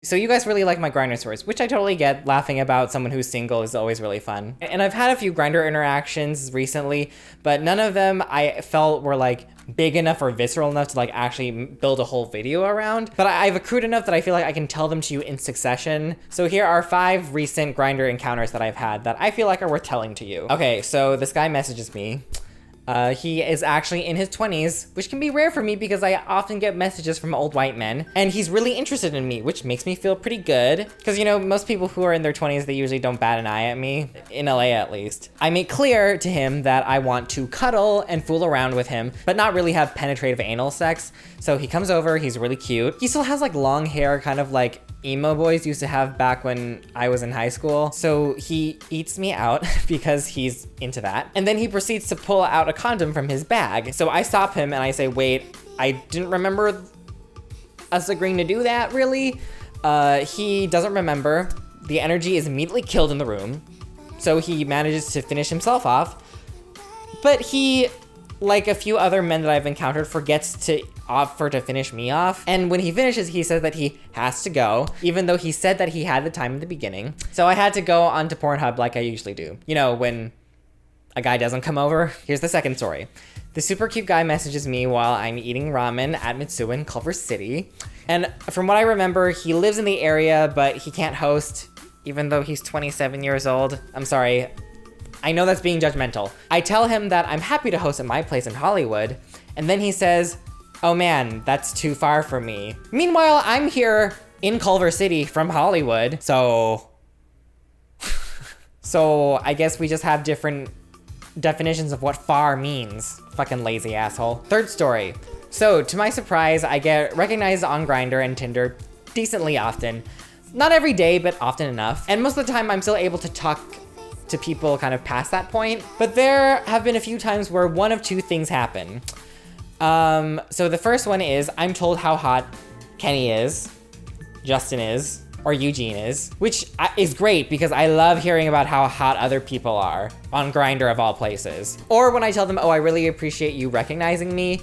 So you guys really like my Grindr stories, which I totally get. Laughing about someone who's single is always really fun. And I've had a few Grindr interactions recently, but none of them I felt were like big enough or visceral enough to like actually build a whole video around. But I've accrued enough that I feel like I can tell them to you in succession. So here are 5 recent Grindr encounters that I've had that I feel like are worth telling to you. Okay, so this guy messages me. He is actually in his 20s, which can be rare for me because I often get messages from old white men. And he's really interested in me, which makes me feel pretty good. Because, you know, most people who are in their 20s, they usually don't bat an eye at me, in LA at least. I make clear to him that I want to cuddle and fool around with him, but not really have penetrative anal sex. So he comes over, he's really cute. He still has like long hair, kind of like emo boys used to have back when I was in high school. So he eats me out because he's into that. And then he proceeds to pull out a condom from his bag. So I stop him and I say, wait, I didn't remember us agreeing to do that, really? He doesn't remember. The energy is immediately killed in the room. So he manages to finish himself off. But he, like a few other men that I've encountered, forgets to offer to finish me off. And when he finishes, he says that he has to go, even though he said that he had the time in the beginning. So I had to go onto Pornhub like I usually do. You know, when a guy doesn't come over. Here's the second story. The super cute guy messages me while I'm eating ramen at Mitsuwa in Culver City. And from what I remember, he lives in the area, but he can't host, even though he's 27 years old. I'm sorry. I know that's being judgmental. I tell him that I'm happy to host at my place in Hollywood, and then he says, oh man, that's too far for me. Meanwhile, I'm here in Culver City from Hollywood, so I guess we just have different definitions of what far means. Fucking lazy asshole. Third story. So, to my surprise, I get recognized on Grindr and Tinder decently often. Not every day, but often enough. And most of the time, I'm still able to talk to people kind of past that point. But there have been a few times where one of two things happen. So the first one is I'm told how hot Kenny is, Justin is, or Eugene is, which is great because I love hearing about how hot other people are on Grindr of all places. Or when I tell them, oh, I really appreciate you recognizing me,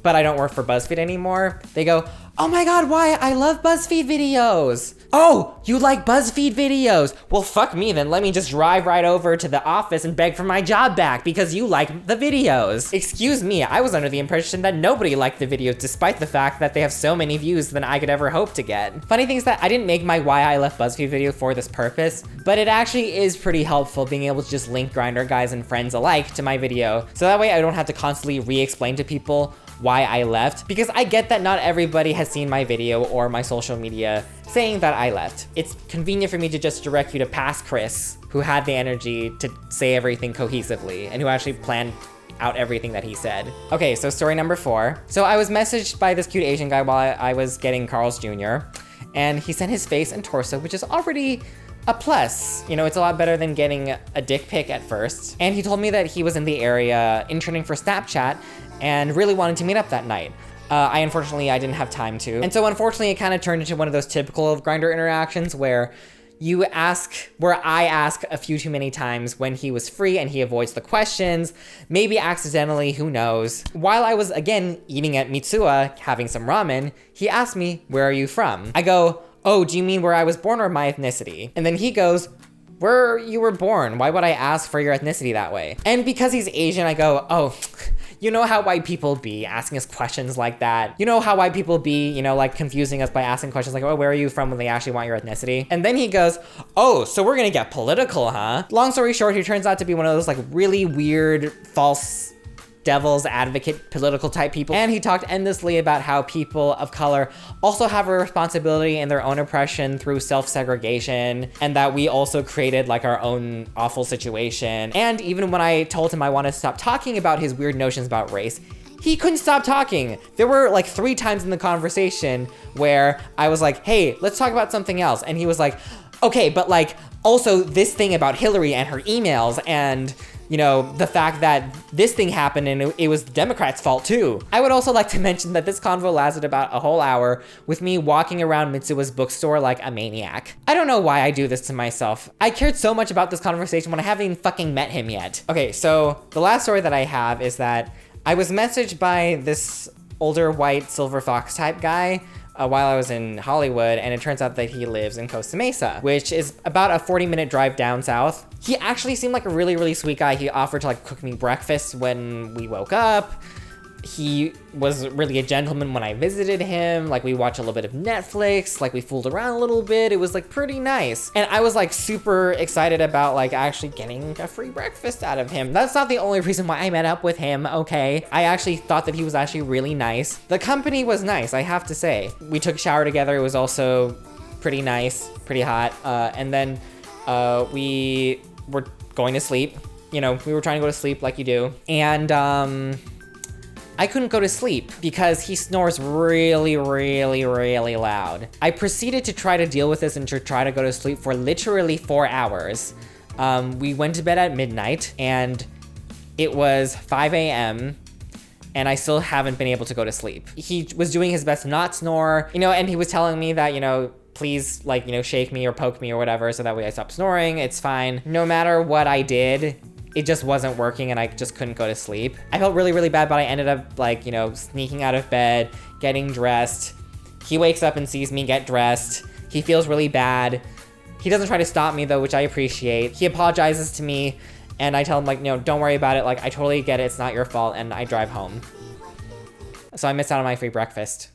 but I don't work for BuzzFeed anymore, they go, oh my God, why? I love BuzzFeed videos. Oh, you like BuzzFeed videos? Well, fuck me then. Let me just drive right over to the office and beg for my job back because you like the videos. Excuse me, I was under the impression that nobody liked the videos despite the fact that they have so many views than I could ever hope to get. Funny thing is that I didn't make my why I left BuzzFeed video for this purpose, but it actually is pretty helpful being able to just link Grindr guys and friends alike to my video. So that way I don't have to constantly re-explain to people why I left, because I get that not everybody has seen my video or my social media saying that I left. It's convenient for me to just direct you to past Chris, who had the energy to say everything cohesively and who actually planned out everything that he said. Okay, so story number 4. So I was messaged by this cute Asian guy while I was getting Carl's Jr. and he sent his face and torso, which is already a plus. You know, it's a lot better than getting a dick pic at first. And he told me that he was in the area interning for Snapchat and really wanted to meet up that night. Unfortunately, I didn't have time to. And so unfortunately, it kind of turned into one of those typical Grindr interactions where I ask a few too many times when he was free and he avoids the questions, maybe accidentally, who knows. While I was, again, eating at Mitsuwa, having some ramen, he asked me, where are you from? I go, oh, do you mean where I was born or my ethnicity? And then he goes, where you were born? Why would I ask for your ethnicity that way? And because he's Asian, I go, oh, you know how white people be asking us questions like that. You know how white people be, you know, like confusing us by asking questions like, oh, where are you from when they actually want your ethnicity? And then he goes, oh, so we're gonna get political, huh? Long story short, he turns out to be one of those like really weird, false devil's advocate political type people. And he talked endlessly about how people of color also have a responsibility in their own oppression through self-segregation, and that we also created like our own awful situation. And even when I told him I wanted to stop talking about his weird notions about race, he couldn't stop talking. There were like 3 times in the conversation where I was like, hey, let's talk about something else. And he was like, okay, but like also this thing about Hillary and her emails and, you know, the fact that this thing happened and it was the Democrats' fault too. I would also like to mention that this convo lasted about a whole hour with me walking around Mitsuwa's bookstore like a maniac. I don't know why I do this to myself. I cared so much about this conversation when I haven't even fucking met him yet. Okay, so the last story that I have is that I was messaged by this older white silver fox type guy while I was in Hollywood, and it turns out that he lives in Costa Mesa, which is about a 40-minute drive down south. He actually seemed like a really, really sweet guy. He offered to like cook me breakfast when we woke up. He was really a gentleman when I visited him. Like, we watched a little bit of Netflix, like we fooled around a little bit. It was like pretty nice. And I was like super excited about like actually getting a free breakfast out of him. That's not the only reason why I met up with him, okay? I actually thought that he was actually really nice. The company was nice, I have to say. We took a shower together. It was also pretty nice, pretty hot. And then we were going to sleep. You know, we were trying to go to sleep like you do. And I couldn't go to sleep because he snores really, really, really loud. I proceeded to try to deal with this and to try to go to sleep for literally 4 hours. We went to bed at midnight and it was 5 a.m. and I still haven't been able to go to sleep. He was doing his best to not snore, you know, and he was telling me that, you know, please, like, you know, shake me or poke me or whatever so that way I stop snoring, it's fine. No matter what I did, it just wasn't working and I just couldn't go to sleep. I felt really, really bad, but I ended up like, you know, sneaking out of bed, getting dressed. He wakes up and sees me get dressed. He feels really bad. He doesn't try to stop me though, which I appreciate. He apologizes to me and I tell him like, no, don't worry about it. Like, I totally get it. It's not your fault. And I drive home. So I missed out on my free breakfast.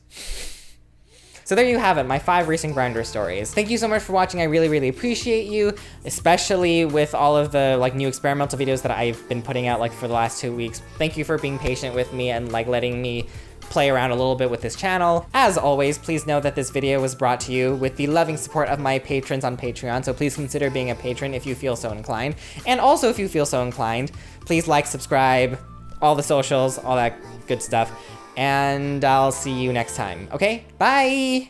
So there you have it, my 5 recent Grindr stories. Thank you so much for watching. I really, really appreciate you, especially with all of the like new experimental videos that I've been putting out like for the last 2 weeks. Thank you for being patient with me and like letting me play around a little bit with this channel. As always, please know that this video was brought to you with the loving support of my patrons on Patreon, so please consider being a patron if you feel so inclined. And also, if you feel so inclined, please like, subscribe, all the socials, all that good stuff. And I'll see you next time, okay? Bye!